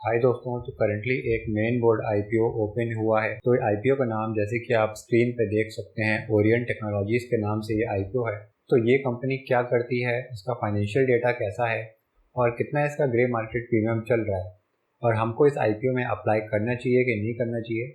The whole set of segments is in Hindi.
हाय दोस्तों, तो करंटली एक मेन बोर्ड आईपीओ ओपन हुआ है। तो आईपीओ का नाम जैसे कि आप स्क्रीन पे देख सकते हैं, ओरिएंट टेक्नोलॉजीज के नाम से ये आईपीओ है। तो ये कंपनी क्या करती है, इसका फाइनेंशियल डेटा कैसा है और कितना इसका ग्रे मार्केट प्रीमियम चल रहा है, और हमको इस आईपीओ में अप्लाई करना चाहिए कि नहीं करना चाहिए।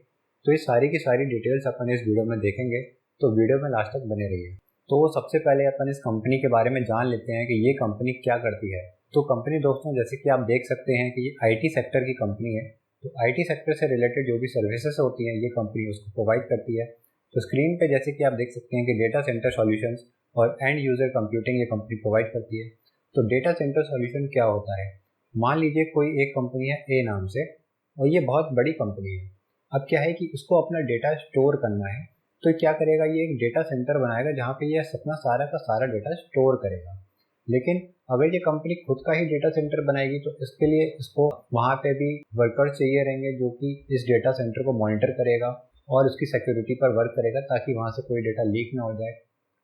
तो ये सारी की सारी डिटेल्स अपन इस वीडियो में देखेंगे, तो वीडियो में लास्ट तक बने रहिए। तो सबसे पहले अपन इस कंपनी के बारे में जान लेते हैं कि ये कंपनी क्या करती है। तो कंपनी दोस्तों जैसे कि आप देख सकते हैं कि ये आईटी सेक्टर की कंपनी है। तो आईटी सेक्टर से रिलेटेड जो भी सर्विसेज होती हैं ये कंपनी उसको प्रोवाइड करती है। तो स्क्रीन पे जैसे कि आप देख सकते हैं कि डेटा सेंटर सॉल्यूशंस और एंड यूजर कंप्यूटिंग ये कंपनी प्रोवाइड करती है। तो डेटा सेंटर सॉल्यूशन क्या होता है, मान लीजिए कोई एक कंपनी है ए नाम से, और ये बहुत बड़ी कंपनी है। अब क्या है कि उसको अपना डेटा स्टोर करना है, तो क्या करेगा, ये एक डेटा सेंटर बनाएगा जहाँ पे ये अपना सारा का सारा डेटा स्टोर करेगा। लेकिन अगर ये कंपनी खुद का ही डेटा सेंटर बनाएगी तो इसके लिए इसको वहाँ पे भी वर्कर्स चाहिए रहेंगे जो कि इस डेटा सेंटर को मॉनिटर करेगा और उसकी सिक्योरिटी पर वर्क करेगा ताकि वहाँ से कोई डेटा लीक ना हो जाए।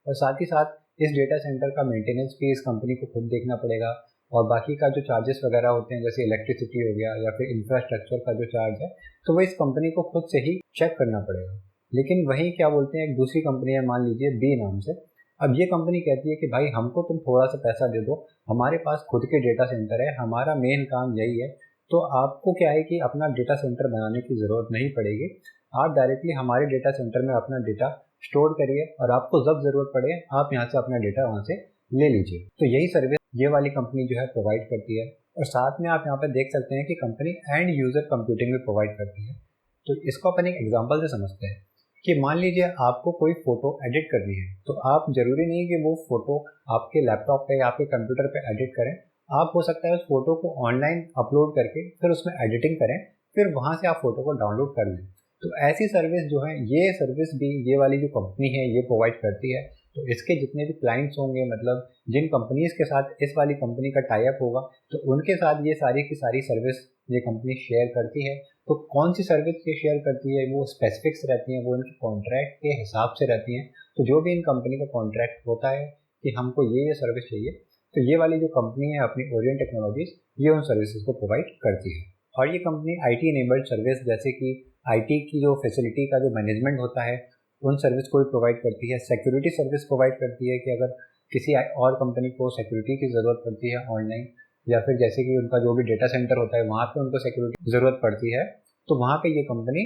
और साथ ही साथ इस डेटा सेंटर का मेंटेनेंस भी इस कंपनी को खुद देखना पड़ेगा, और बाकी का जो चार्जेस वगैरह होते हैं जैसे इलेक्ट्रिसिटी हो गया या फिर इंफ्रास्ट्रक्चर का जो चार्ज है, तो वो इस कंपनी को खुद से ही चेक करना पड़ेगा। लेकिन वहीं क्या बोलते हैं, एक दूसरी कंपनी है मान लीजिए बी नाम से। अब ये कंपनी कहती है कि भाई हमको तुम थोड़ा सा पैसा दे दो, हमारे पास खुद के डेटा सेंटर है, हमारा मेन काम यही है। तो आपको क्या है कि अपना डेटा सेंटर बनाने की ज़रूरत नहीं पड़ेगी, आप डायरेक्टली हमारे डेटा सेंटर में अपना डेटा स्टोर करिए और आपको जब ज़रूरत पड़े आप यहाँ से अपना डेटा वहाँ से ले लीजिए। तो यही सर्विस ये वाली कंपनी जो है प्रोवाइड करती है। और साथ में आप यहाँ पर देख सकते हैं कि कंपनी एंड यूज़र कंप्यूटिंग भी प्रोवाइड करती है। तो इसको अपन एक एग्जाम्पल से समझते हैं कि मान लीजिए आपको कोई फ़ोटो एडिट करनी है, तो आप ज़रूरी नहीं कि वो फ़ोटो आपके लैपटॉप पे या आपके कंप्यूटर पे एडिट करें। आप हो सकता है उस फ़ोटो को ऑनलाइन अपलोड करके फिर उसमें एडिटिंग करें, फिर वहाँ से आप फ़ोटो को डाउनलोड कर लें। तो ऐसी सर्विस जो है, ये सर्विस भी ये वाली जो कंपनी है ये प्रोवाइड करती है। तो इसके जितने भी क्लाइंट्स होंगे, मतलब जिन कंपनीज के साथ इस वाली कंपनी का टाई अप होगा, तो उनके साथ ये सारी की सारी सर्विस ये कंपनी शेयर करती है। तो कौन सी सर्विस ये शेयर करती है वो स्पेसिफिक्स रहती हैं, वो इनके कॉन्ट्रैक्ट के हिसाब से रहती हैं। तो जो भी इन कंपनी का कॉन्ट्रैक्ट होता है कि हमको ये सर्विस चाहिए, तो ये वाली जो कंपनी है अपनी ओरिएंट टेक्नोलॉजीज ये उन सर्विसेज को प्रोवाइड करती है। और ये कंपनी आईटी इनेबल्ड सर्विस जैसे कि आईटी की जो फैसिलिटी का जो मैनेजमेंट होता है उन सर्विस को भी प्रोवाइड करती है। सिक्योरिटी सर्विस प्रोवाइड करती है कि अगर किसी और कंपनी को सिक्योरिटी की ज़रूरत पड़ती है ऑनलाइन, या फिर जैसे कि उनका जो भी डेटा सेंटर होता है वहाँ पे उनको सिक्योरिटी की ज़रूरत पड़ती है, तो वहाँ पे ये कंपनी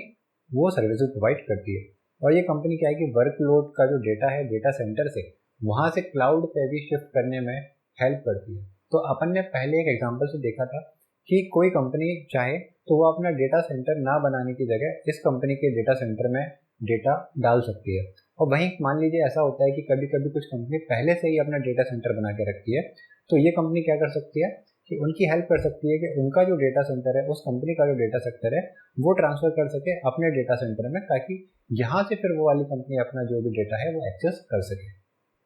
वो सर्विसेज प्रोवाइड करती है। और ये कंपनी क्या है कि वर्कलोड का जो डेटा है डेटा सेंटर से वहाँ से क्लाउड पे भी शिफ्ट करने में हेल्प करती है। तो अपन ने पहले एक एग्जांपल से देखा था कि कोई कंपनी चाहे तो वो अपना डेटा सेंटर ना बनाने की जगह इस कंपनी के डेटा सेंटर में डेटा डाल सकती है। और वहीं मान लीजिए ऐसा होता है कि कभी कभी कुछ कंपनी पहले से ही अपना डेटा सेंटर बना के रखती है, तो ये कंपनी क्या कर सकती है कि उनकी हेल्प कर सकती है कि उनका जो डेटा सेंटर है, उस कंपनी का जो डेटा सेंटर है वो ट्रांसफ़र कर सके अपने डेटा सेंटर में, ताकि यहाँ से फिर वो वाली कंपनी अपना जो भी डेटा है वो एक्सेस कर सके।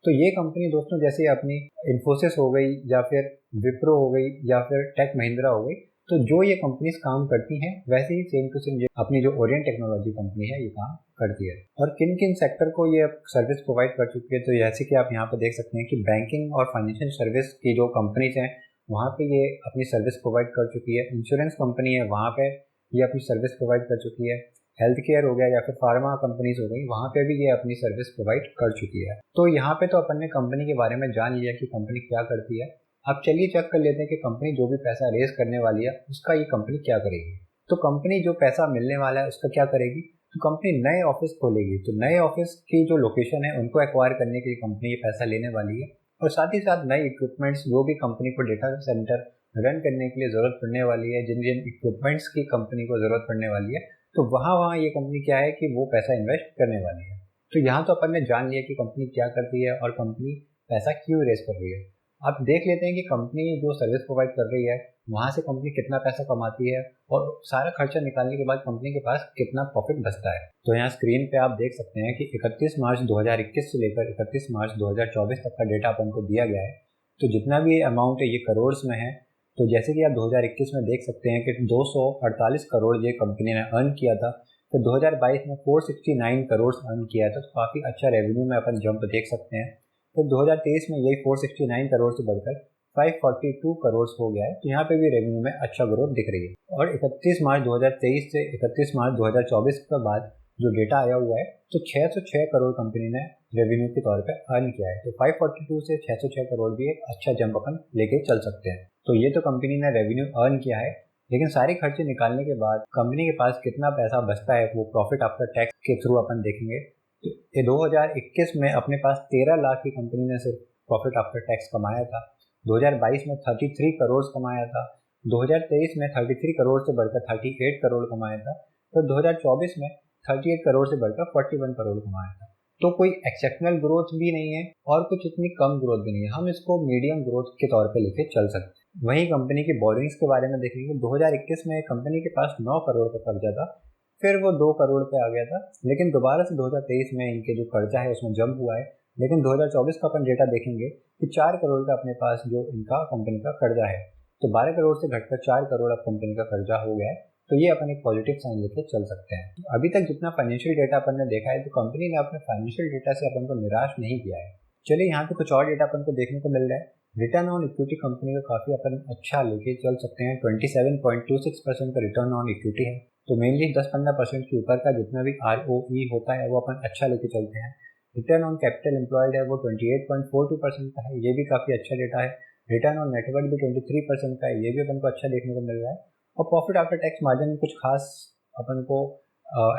तो ये कंपनी दोस्तों जैसे अपनी इन्फोसिस हो गई या फिर विप्रो हो गई या फिर टेक महिंद्रा हो गई, तो जो ये कंपनीज काम करती हैं वैसे ही सेम टू सेम अपनी जो ओरिएंट टेक्नोलॉजी कंपनी है ये काम करती है। और किन किन सेक्टर को ये सर्विस प्रोवाइड कर चुकी है, तो जैसे कि आप यहाँ पर देख सकते हैं कि बैंकिंग और फाइनेंशियल सर्विस की जो कंपनीज हैं वहाँ पे ये अपनी सर्विस प्रोवाइड कर चुकी है। इंश्योरेंस कंपनी है वहाँ पे ये अपनी सर्विस प्रोवाइड कर चुकी है। हेल्थ केयर हो गया या फिर फार्मा कंपनीज हो गई, वहाँ पे भी ये अपनी सर्विस प्रोवाइड कर चुकी है। तो यहाँ पे तो अपन ने कंपनी के बारे में जान लिया कि कंपनी क्या करती है। अब चलिए चेक कर लेते हैं कि कंपनी जो भी पैसा रेज करने वाली है उसका ये कंपनी क्या करेगी। तो कंपनी जो पैसा मिलने वाला है उसका क्या करेगी, तो कंपनी नए ऑफिस खोलेगी। तो नए ऑफिस की जो लोकेशन है उनको एक्वायर करने के लिए कंपनी ये पैसा लेने वाली है। और साथ ही साथ नए इक्विपमेंट्स जो भी कंपनी को डेटा सेंटर रन करने के लिए ज़रूरत पड़ने वाली है, जिन जिन इक्विपमेंट्स की कंपनी को ज़रूरत पड़ने वाली है, तो वहाँ ये कंपनी क्या है कि वो पैसा इन्वेस्ट करने वाली है। तो यहाँ तो अपन ने जान लिया कि कंपनी क्या करती है और कंपनी पैसा क्यों रेस कर रही है। अब देख लेते हैं कि कंपनी जो सर्विस प्रोवाइड कर रही है वहाँ से कंपनी कितना पैसा कमाती है और सारा खर्चा निकालने के बाद कंपनी के पास कितना प्रॉफिट बचता है। तो यहाँ स्क्रीन पे आप देख सकते हैं कि 31 मार्च 2021 से लेकर 31 मार्च 2024 तक का डेटा अपन को दिया गया है। तो जितना भी अमाउंट है ये करोड़ में है। तो जैसे कि आप 2021 में देख सकते हैं कि 248 करोड़ ये कंपनी ने अर्न किया था। तो 2022 में 469 करोड़ अर्न किया था, तो काफ़ी अच्छा रेवेन्यू में अपन जंप देख सकते हैं। फिर 2023 में यही 469 करोड़ से बढ़कर 542 करोड़ हो गया है। तो यहाँ पे भी रेवेन्यू में अच्छा ग्रोथ दिख रही है। और 31 मार्च 2023 से 31 मार्च 2024 के बाद जो डेटा आया हुआ है तो 606 करोड़ कंपनी ने रेवेन्यू के तौर पे अर्न किया है। तो 542 से 606 करोड़ भी एक अच्छा जंप अपन लेके चल सकते हैं। तो ये तो कंपनी ने रेवेन्यू अर्न किया है, लेकिन सारे खर्चे निकालने के बाद कंपनी के पास कितना पैसा बचता है वो प्रॉफिट आफ्टर टैक्स के थ्रू अपन देखेंगे। तो ये 2021 में अपने पास 13 लाख की कंपनी ने सिर्फ प्रॉफिट आफ्टर टैक्स कमाया था। 2022 में 33 करोड़ कमाया था। 2023 में 33 करोड़ से बढ़कर 38 करोड़ कमाया था। तो 2024 में 38 करोड़ से बढ़कर 41 करोड़ कमाया था। तो कोई एक्सेप्शनल ग्रोथ भी नहीं है और कुछ इतनी कम ग्रोथ भी नहीं है, हम इसको मीडियम ग्रोथ के तौर पे लेके चल सकते हैं। वहीं कंपनी की बोरिंग्स के बारे में देखेंगे। 2021 में कंपनी के पास 9 करोड़ का कर्जा था, फिर वो 2 करोड़ पे आ गया था, लेकिन दोबारा से 2023 में इनके जो कर्जा है उसमें जंप हुआ है। लेकिन 2024 का अपन डेटा देखेंगे कि 4 करोड़ का अपने पास जो इनका कंपनी का कर्जा है, तो 12 करोड़ से घटकर 4 करोड़ अब कंपनी का कर्जा हो गया है। तो ये अपन एक पॉजिटिव साइन लेके चल सकते हैं। तो अभी तक जितना फाइनेंशियल डेटा अपन ने देखा है तो कंपनी ने अपने फाइनेंशियल डेटा से अपन को निराश नहीं किया है। चलिए यहाँ पे कुछ और डेटा अपन को देखने को मिल रहा है। रिटर्न ऑन इक्विटी कंपनी का काफी अपन अच्छा लेके चल सकते हैं। 27.26% का रिटर्न ऑन इक्विटी है। तो मेनली 10-15% के ऊपर का जितना भी ROE होता है वो अपन अच्छा लेके चलते हैं। रिटर्न ऑन कैपिटल एम्प्लॉयड है वो 28.42% का है, ये भी काफी अच्छा डेटा है। रिटर्न ऑन नेटवर्थ भी 23% का है, ये भी अपन को अच्छा देखने को मिल रहा है। और प्रॉफिट आफ्टर टैक्स मार्जिन में कुछ खास अपन को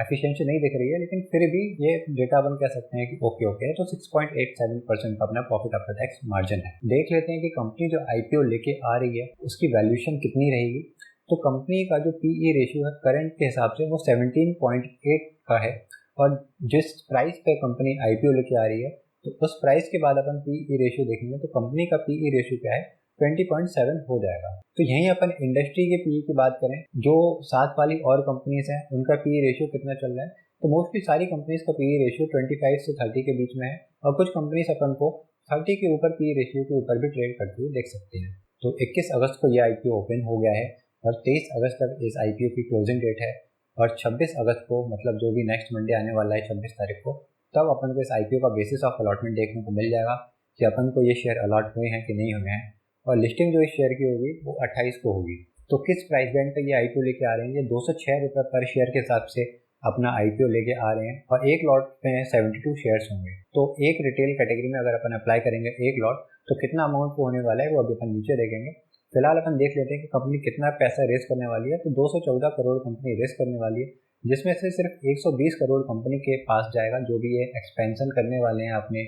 एफिशिएंसी नहीं दिख रही है, लेकिन फिर भी ये डेटा अपन कह सकते हैं कि ओके है। तो 6.87% का अपना प्रॉफिट आफ्टर टैक्स मार्जिन है। देख लेते हैं कि कंपनी जो IPO लेके आ रही है उसकी वैल्यूएशन कितनी रहेगी। तो कंपनी का जो PE रेशियो है करंट के हिसाब से वो 17.8 का है, और जिस प्राइस पे कंपनी IPO लेके आ रही है तो उस प्राइस के बाद अपन PE रेशियो देखेंगे तो कंपनी का PE रेशियो क्या है 20.7 हो जाएगा। तो यहीं अपन इंडस्ट्री के PE की बात करें, जो साथ वाली और कंपनीज हैं उनका PE रेशियो कितना चल रहा है, तो मोस्टली सारी कंपनीज का PE रेशियो 25 से 30 के बीच में है, और कुछ कंपनीज अपन को 30 के ऊपर PE रेशियो के ऊपर भी ट्रेड करते हुए देख सकते हैं। तो 21 अगस्त को यह IPO ओपन हो गया है और 23 अगस्त तक इस IPO की क्लोजिंग डेट है, और 26 अगस्त को मतलब जो भी नेक्स्ट मंडे आने वाला है 26 तारीख को, तब अपन को इस IPO का बेसिस ऑफ अलॉटमेंट देखने को मिल जाएगा कि अपन को ये शेयर अलॉट हुए हैं कि नहीं हुए हैं। और लिस्टिंग जो इस शेयर की होगी वो 28 को होगी। तो किस प्राइस बैंड पे ये IPO लेके आ रहे हैं, ये 206 रुपये पर शेयर के हिसाब से अपना IPO लेके आ रहे हैं, और एक लॉट में 72 शेयर्स होंगे। तो एक रिटेल कैटेगरी में अगर अपन अप्लाई करेंगे एक लॉट, तो कितना अमाउंट को होने वाला है वो अभी अपन नीचे देखेंगे। फिलहाल अपन देख लेते हैं कि कंपनी कितना पैसा रेस करने वाली है। तो 214 करोड़ कंपनी रेस करने वाली है, जिसमें से सिर्फ 120 करोड़ कंपनी के पास जाएगा, जो भी ये एक्सपेंशन करने वाले हैं अपने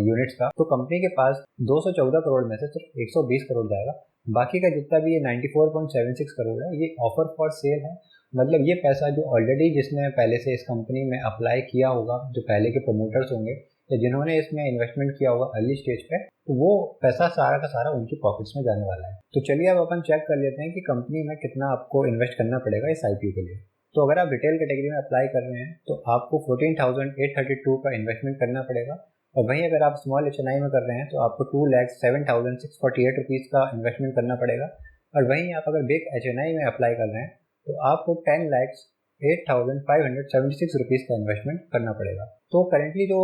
यूनिट्स का। तो कंपनी के पास 214 करोड़ में से सिर्फ 120 करोड़ जाएगा। बाकी का जितना भी ये 94.76 करोड़ है ये ऑफर फॉर सेल है। मतलब ये पैसा जो ऑलरेडी जिसने पहले से इस कंपनी में अप्लाई किया होगा, जो पहले के प्रमोटर्स होंगे या जिन्होंने इसमें इन्वेस्टमेंट किया होगा अर्ली स्टेज पे, तो वो पैसा सारा का सारा उनकी पॉकेट्स में जाने वाला है। तो चलिए अब अपन चेक कर लेते हैं कि कंपनी में कितना आपको इन्वेस्ट करना पड़ेगा इस IPO के लिए। तो अगर आप रिटेल कैटेगरी में अप्लाई कर रहे हैं तो आपको 14,832 का इन्वेस्टमेंट करना पड़ेगा, और वहीं अगर आप स्मॉल HNI में कर रहे हैं तो आपको 2,07,648 रुपीज़ का इन्वेस्टमेंट करना पड़ेगा, और वहीं आप अगर बिग HNI में अप्लाई कर रहे हैं तो आपको 10,08,576 रुपीज़ का इन्वेस्टमेंट करना पड़ेगा। तो करेंटली जो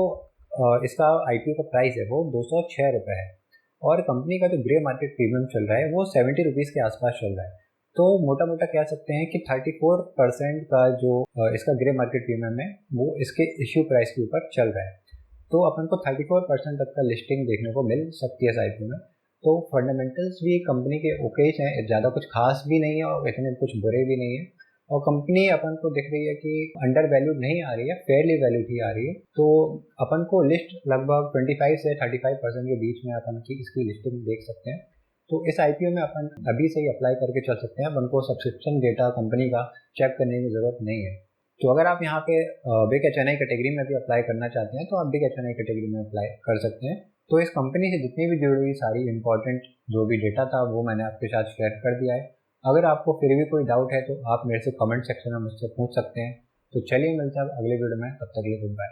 इसका IPO का प्राइस है वो 206 रुपये है, और कंपनी का जो ग्रे मार्केट प्रीमियम चल रहा है वो 70 रुपीज़ के आसपास चल रहा है। तो मोटा मोटा कह सकते हैं कि 34% का जो इसका ग्रे मार्केट प्रीमियम है वो इसके इश्यू प्राइस के ऊपर चल रहा है। तो अपन को 34% तक का लिस्टिंग देखने को मिल सकती है इस IPO में। तो फंडामेंटल्स भी कंपनी के ओके हैं, ज़्यादा कुछ खास भी नहीं है और इतने कुछ बुरे भी नहीं है, और कंपनी अपन को दिख रही है कि अंडर वैल्यूड नहीं आ रही है, फेयरली वैल्यूड ही आ रही है। तो अपन को लिस्ट लगभग 25 से 35% के बीच में अपन की इसकी लिस्टिंग देख सकते हैं। तो इस IPO में अपन अभी से ही अप्लाई करके चल सकते हैं, अपन को सब्सक्रिप्शन डेटा कंपनी का चेक करने की ज़रूरत नहीं है। तो अगर आप यहाँ पे बिग HNI कैटेगरी में भी अप्लाई करना चाहते हैं तो आप बिग HNI कैटेगरी में अप्लाई कर सकते हैं। तो इस कंपनी से जितनी भी जुड़ी हुई सारी इंपॉर्टेंट जो भी डेटा था वो मैंने आपके साथ शेयर कर दिया है। अगर आपको फिर भी कोई डाउट है तो आप मेरे से कमेंट सेक्शन में मुझसे पूछ सकते हैं। तो चलिए मिलते हैं अगले वीडियो में, तब तक के लिए गुड बाय।